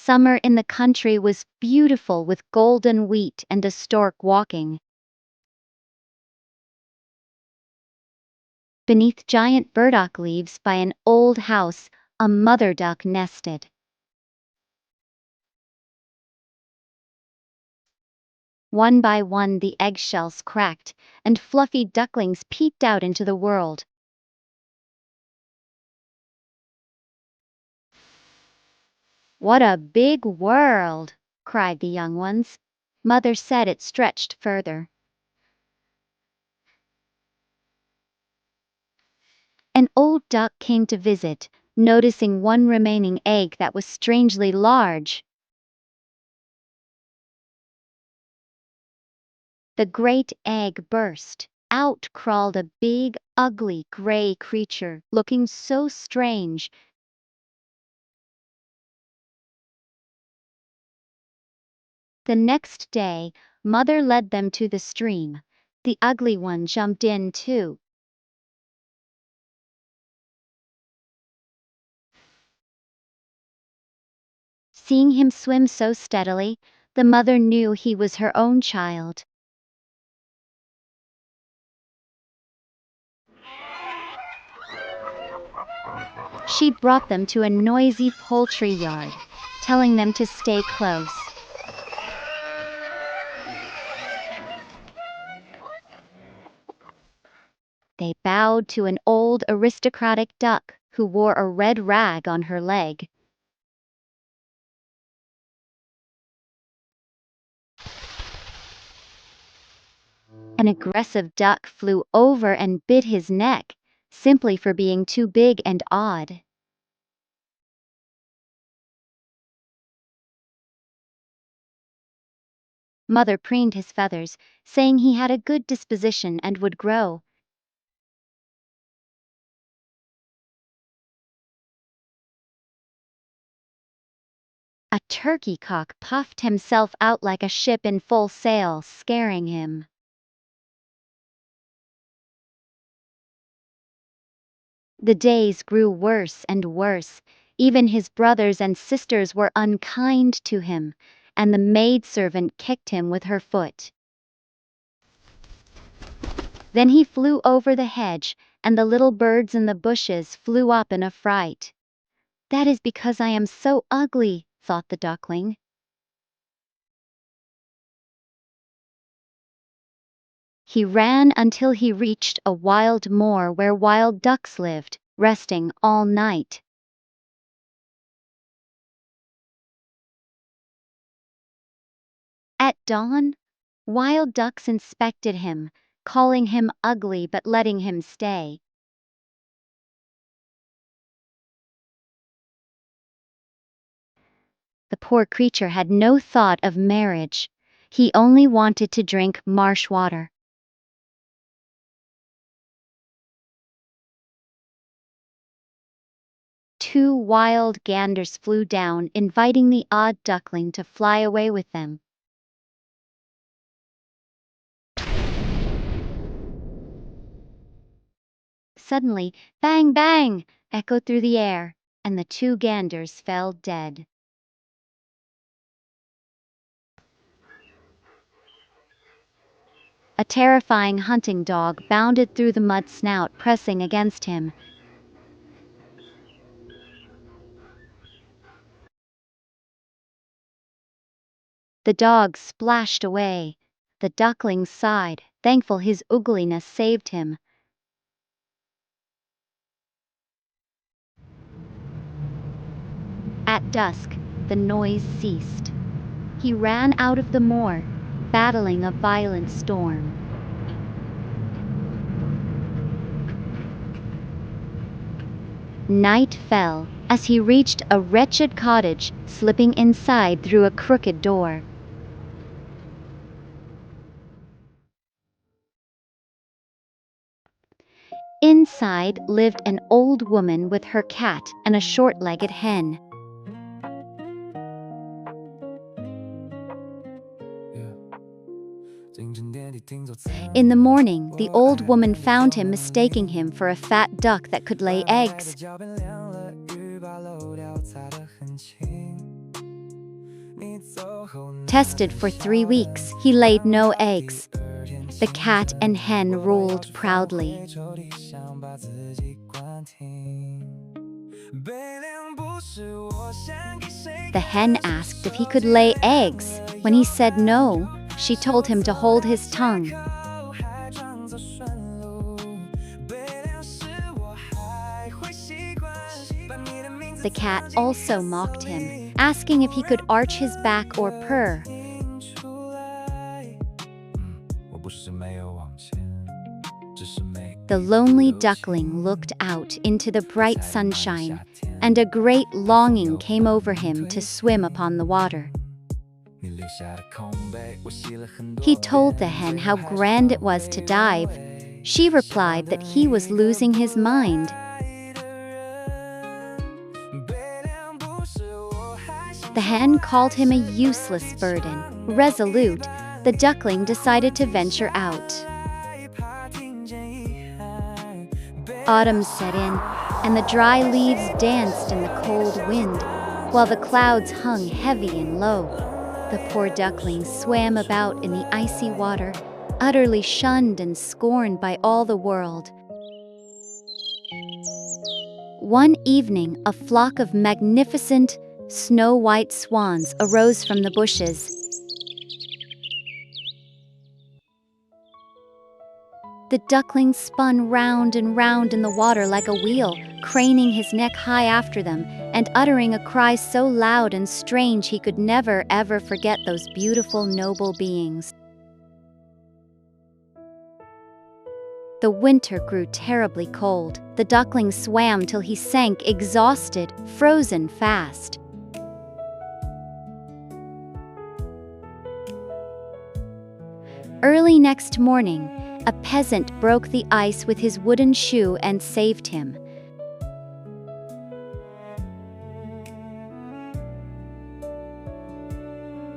Summer in the country was beautiful with golden wheat and a stork walking. Beneath giant burdock leaves by an old house, a mother duck nested. One by one the eggshells cracked, and fluffy ducklings peeped out into the world. "What a big world!" cried the young ones. Mother said it stretched further. An old duck came to visit, noticing one remaining egg that was strangely large. The great egg burst. Out crawled a big, ugly, gray creature, looking so strange. The next day, Mother led them to the stream. The ugly one jumped in too. Seeing him swim so steadily, the mother knew he was her own child. She brought them to a noisy poultry yard, telling them to stay close. They bowed to an old aristocratic duck who wore a red rag on her leg. An aggressive duck flew over and bit his neck, simply for being too big and odd. Mother preened his feathers, saying he had a good disposition and would grow. A turkey cock puffed himself out like a ship in full sail, scaring him. The days grew worse and worse. Even his brothers and sisters were unkind to him, and the maidservant kicked him with her foot. Then he flew over the hedge, and the little birds in the bushes flew up in a fright. "That is because I am so ugly," thought the duckling. He ran until he reached a wild moor where wild ducks lived, resting all night. At dawn, wild ducks inspected him, calling him ugly but letting him stay. The poor creature had no thought of marriage. He only wanted to drink marsh water. Two wild ganders flew down, inviting the odd duckling to fly away with them. Suddenly, bang, bang, echoed through the air, and the two ganders fell dead. A terrifying hunting dog bounded through the mud, snout pressing against him. The dog splashed away. The duckling sighed, thankful his ugliness saved him. At dusk, the noise ceased. He ran out of the moor, battling a violent storm. Night fell as he reached a wretched cottage, slipping inside through a crooked door. Inside lived an old woman with her cat and a short-legged hen. In the morning, the old woman found him, mistaking him for a fat duck that could lay eggs. Tested for 3 weeks, he laid no eggs. The cat and hen ruled proudly. The hen asked if he could lay eggs. When he said no, she told him to hold his tongue. The cat also mocked him, asking if he could arch his back or purr. The lonely duckling looked out into the bright sunshine, and a great longing came over him to swim upon the water. He told the hen how grand it was to dive. She replied that he was losing his mind. The hen called him a useless burden. Resolute, the duckling decided to venture out. Autumn set in, and the dry leaves danced in the cold wind, while the clouds hung heavy and low. The poor duckling swam about in the icy water, utterly shunned and scorned by all the world. One evening, a flock of magnificent, snow-white swans arose from the bushes. The duckling spun round and round in the water like a wheel, craning his neck high after them, and uttering a cry so loud and strange he could never ever forget those beautiful, noble beings. The winter grew terribly cold. The duckling swam till he sank exhausted, frozen fast. Early next morning, a peasant broke the ice with his wooden shoe and saved him.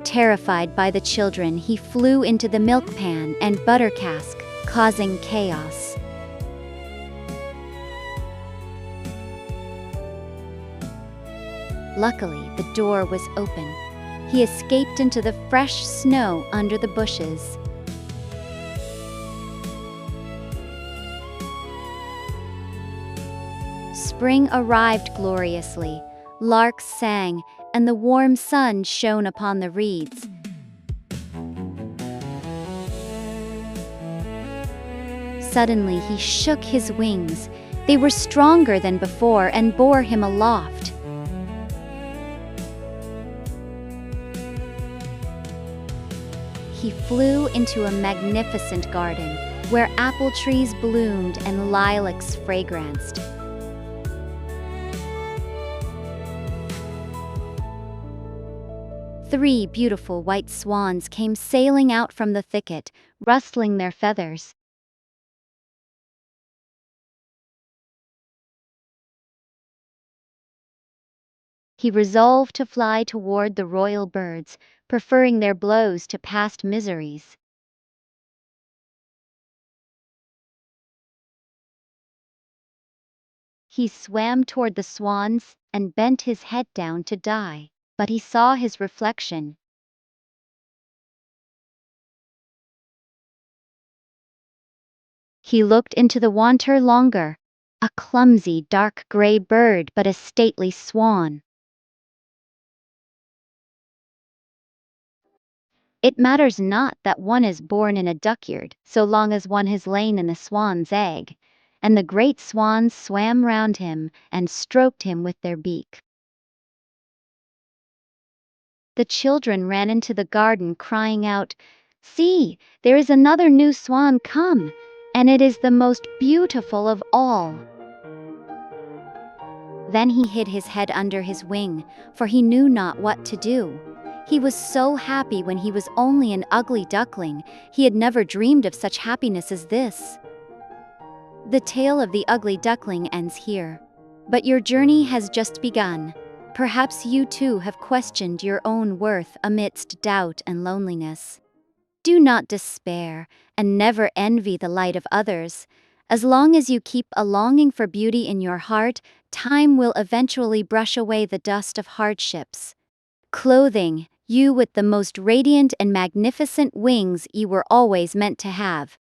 Terrified by the children, he flew into the milk pan and butter cask, causing chaos. Luckily, the door was open. He escaped into the fresh snow under the bushes. Spring arrived gloriously. Larks sang, and the warm sun shone upon the reeds. Suddenly he shook his wings. They were stronger than before and bore him aloft. He flew into a magnificent garden, where apple trees bloomed and lilacs fragranced. Three beautiful white swans came sailing out from the thicket, rustling their feathers. He resolved to fly toward the royal birds, preferring their blows to past miseries. He swam toward the swans and bent his head down to die, but he saw his reflection. He looked into the water longer, a clumsy dark gray bird but a stately swan. It matters not that one is born in a duckyard, so long as one has lain in the swan's egg. And the great swans swam round him and stroked him with their beak. The children ran into the garden crying out, "See, there is another new swan come, and it is the most beautiful of all." Then he hid his head under his wing, for he knew not what to do. He was so happy when he was only an ugly duckling. He had never dreamed of such happiness as this. The tale of the ugly duckling ends here. But your journey has just begun. Perhaps you too have questioned your own worth amidst doubt and loneliness. Do not despair, and never envy the light of others. As long as you keep a longing for beauty in your heart, time will eventually brush away the dust of hardships. Clothing, You with the most radiant and magnificent wings you were always meant to have.